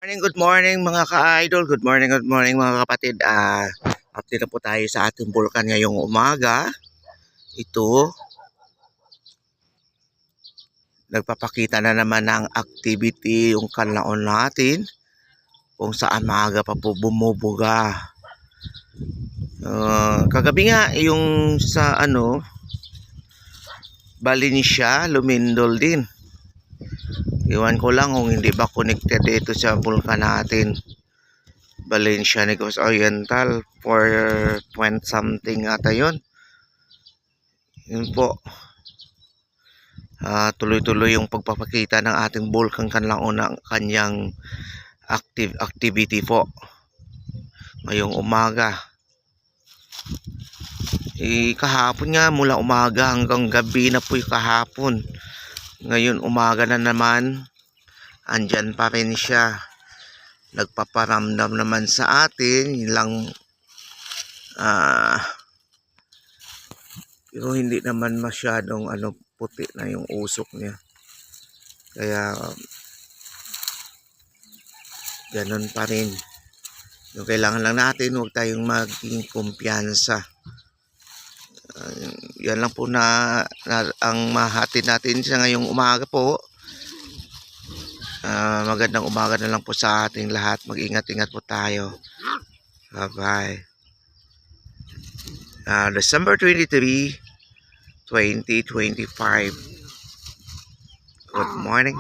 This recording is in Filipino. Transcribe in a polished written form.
Good morning mga ka-idol. Good morning mga kapatid. Update na po tayo sa ating bulkan ngayong umaga. Ito, nagpapakita na naman ng activity yung kanlaon natin kung saan maaga pa po bumubuga. Kagabi nga yung sa Valencia, lumindol din. Iwan ko lang kung hindi ba connected dito sa bulkan natin. Valencia Negros Oriental 4 point something ata yun. Yun po. Tuloy-tuloy yung pagpapakita ng ating bulkan kanlaon ng kanyang activity po ngayong umaga. Kahapon nga mula umaga hanggang gabi na po yung kahapon. Ngayon umaga na naman, andyan pa rin siya. Nagpaparamdam naman sa atin ilang pero hindi naman masyadong puti na yung usok niya, kaya ganun pa rin. Yung kailangan lang natin, huwag tayong maging kumpiyansa. Yan lang po na ang mahatid natin sa ngayong umaga po. Magandang umaga na lang po sa ating lahat. Mag-ingat-ingat po tayo. Bye-bye. December 23, 2025. Good morning.